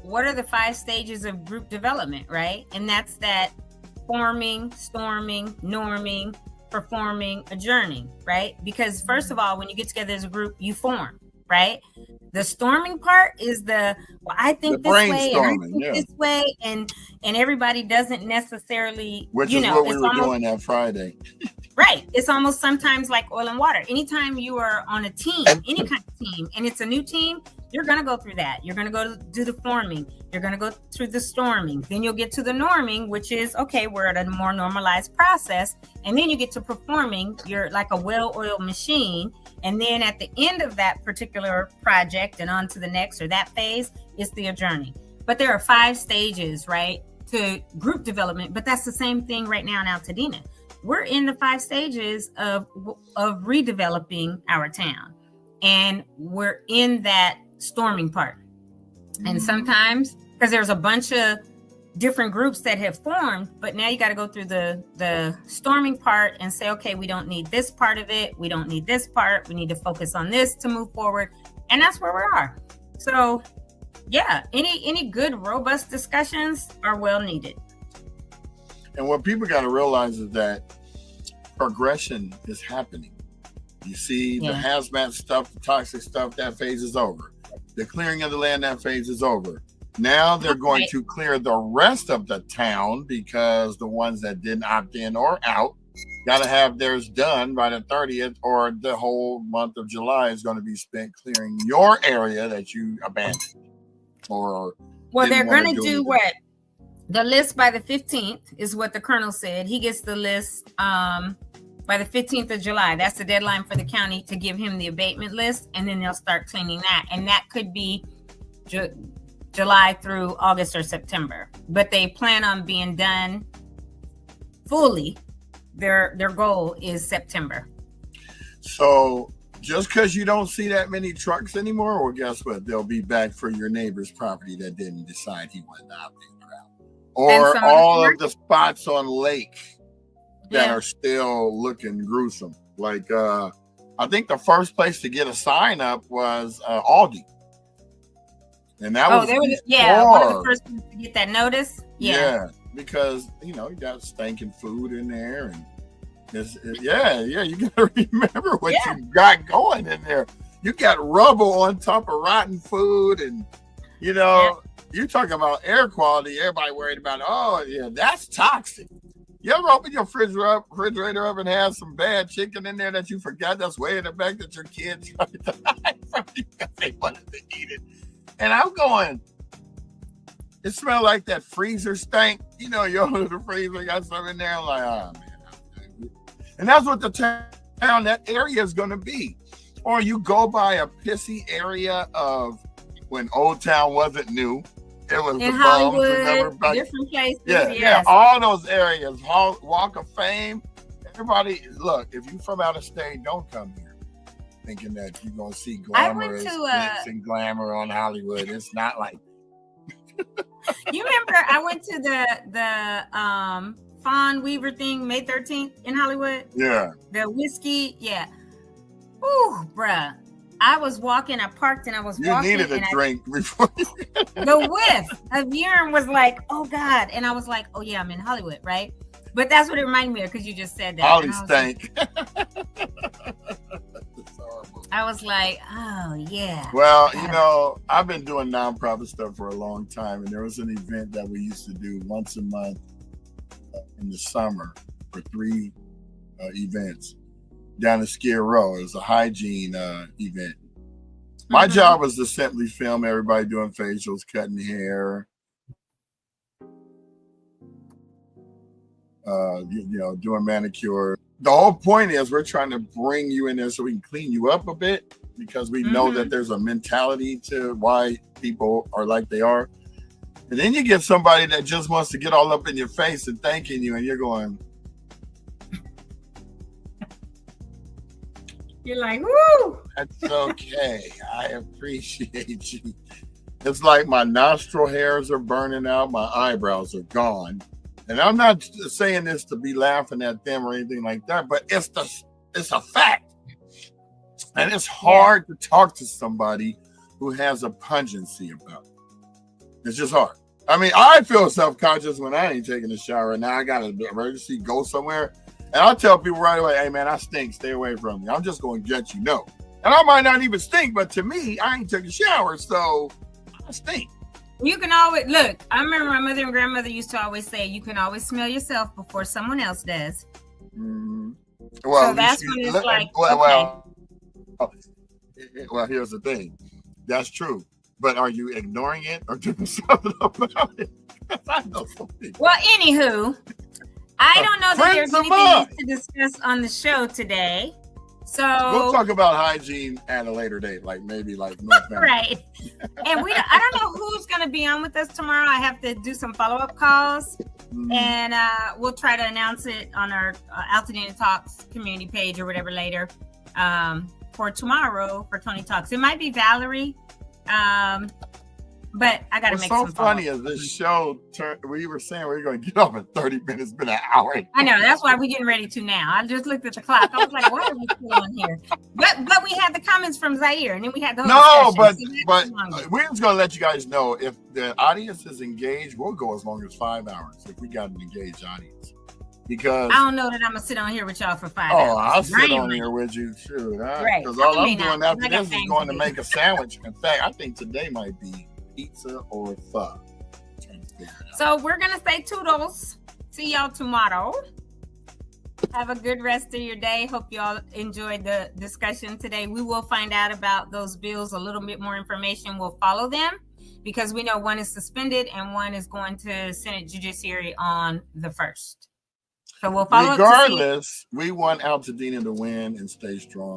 what are the 5 stages of group development, right? And that's that forming, storming, norming, performing, adjourning, right? Because first of all, when you get together as a group, you form, right? The storming part is I think this way and I think this way, and everybody doesn't necessarily, which is what we were doing that Friday. Right. It's almost sometimes like oil and water. Anytime you are on a team, any kind of team, and it's a new team, you're going to go through that. You're going to go do the forming. You're going to go through the storming. Then you'll get to the norming, which is, okay, we're at a more normalized process. And then you get to performing. You're like a well-oiled machine. And then at the end of that particular project and on to the next or that phase is the adjourning. But there are 5 stages, right, to group development. But that's the same thing right now in Altadena. We're in the 5 stages of redeveloping our town, and we're in that storming part. And sometimes, because there's a bunch of different groups that have formed, but now you got to go through the storming part and say, okay, we don't need this part of it. We don't need this part. We need to focus on this to move forward. And that's where we are. So yeah, any good, robust discussions are well needed. And what people got to realize is that progression is happening. You see the hazmat stuff, the toxic stuff, that phase is over. The clearing of the land, that phase is over. Now they're going to clear the rest of the town because the ones that didn't opt in or out got to have theirs done by the 30th, or the whole month of July is going to be spent clearing your area that you abandoned. Well, they're going to do what? The list by the 15th is what the colonel said. He gets the list by the 15th of July. That's the deadline for the county to give him the abatement list, and then they'll start cleaning that. And that could be July through August or September. But they plan on being done fully. Their goal is September. So just because you don't see that many trucks anymore, well, guess what? They'll be back for your neighbor's property that didn't decide he wanted to opt in. Or all of the spots on Lake that are still looking gruesome. Like, I think the first place to get a sign up was Aldi. And that was one of the first ones to get that notice. Yeah, because, you got stinking food in there. And you got to remember what you got going in there. You got rubble on top of rotten food, and, you're talking about air quality. Everybody worried about, that's toxic. You ever open your refrigerator up and have some bad chicken in there that you forgot that's way in the back that your kids tried to hide from you because they wanted to eat it? And I'm going, it smelled like that freezer stank. You open the freezer, got something in there. I'm like, oh, man. And that's what the town, that area is going to be. Or you go by a pissy area of when Old Town wasn't new. It was in Hollywood, different places. Yeah, all those areas. Walk of Fame. Everybody, look, if you're from out of state, don't come here thinking that you're going to see glamorous glitz and glamour on Hollywood. It's not like. You remember I went to the Fawn Weaver thing May 13th in Hollywood? Yeah. The whiskey, yeah. Ooh, bruh. I was walking, I parked and I was walking. You needed a drink before the whiff of urine was like, oh God. And I was like, oh yeah, I'm in Hollywood, right? But that's what it reminded me of because you just said that. Holly stank. I was like, oh yeah. Well, I've been doing nonprofit stuff for a long time, and there was an event that we used to do once a month in the summer for 3 events down at Skid Row. It was a hygiene event. My job was to simply film everybody doing facials, cutting hair, doing manicure. The whole point is we're trying to bring you in there so we can clean you up a bit, because we know that there's a mentality to why people are like they are. And then you get somebody that just wants to get all up in your face and thanking you, and you're going, you're like, woo! That's okay. I appreciate you. It's like my nostril hairs are burning out. My eyebrows are gone. And I'm not saying this to be laughing at them or anything like that, but it's a fact. And it's hard to talk to somebody who has a pungency about it. It's just hard. I mean, I feel self-conscious when I ain't taking a shower. Now I got an emergency, go somewhere. And I'll tell people right away, hey, man, I stink. Stay away from me. I'm just going to let you know. And I might not even stink, but to me, I ain't taking a shower, so I stink. You can always, look, I remember my mother and grandmother used to always say, you can always smell yourself before someone else does. Mm-hmm. Well, so that's when it's like, well, here's the thing. That's true. But are you ignoring it or doing something about it? I know some people. Well, anywho, I don't know that there's anything else to discuss on the show today. So we'll talk about hygiene at a later date, like maybe like November. Right. And I don't know who's going to be on with us tomorrow. I have to do some follow-up calls, and we'll try to announce it on our Altadena Talks community page or whatever later for tomorrow for Tony Talks. It might be Valerie. But I gotta make some. So funny as this show we were saying we were going to get off in 30 minutes. It's been an hour. I know, that's why we're getting ready to now. I just looked at the clock. I was like, why are we still on here? But we had the comments from Zaire, and then we had the whole discussion. but we're just going to let you guys know if the audience is engaged, we'll go as long as 5 hours if we got an engaged audience. Because I don't know that I'm gonna sit on here with y'all for 5 hours. Oh, I'll sit on here with you, sure. Right. Because all I'm doing after this is going to make a sandwich. In fact, I think today might be pizza or pho. So we're gonna say toodles. See y'all tomorrow. Have a good rest of your day. Hope y'all enjoyed the discussion today. We will find out about those bills, a little bit more information. We'll follow them because we know one is suspended and one is going to Senate Judiciary on the 1st. So we'll follow Regardless, we want Altadena to win and stay strong.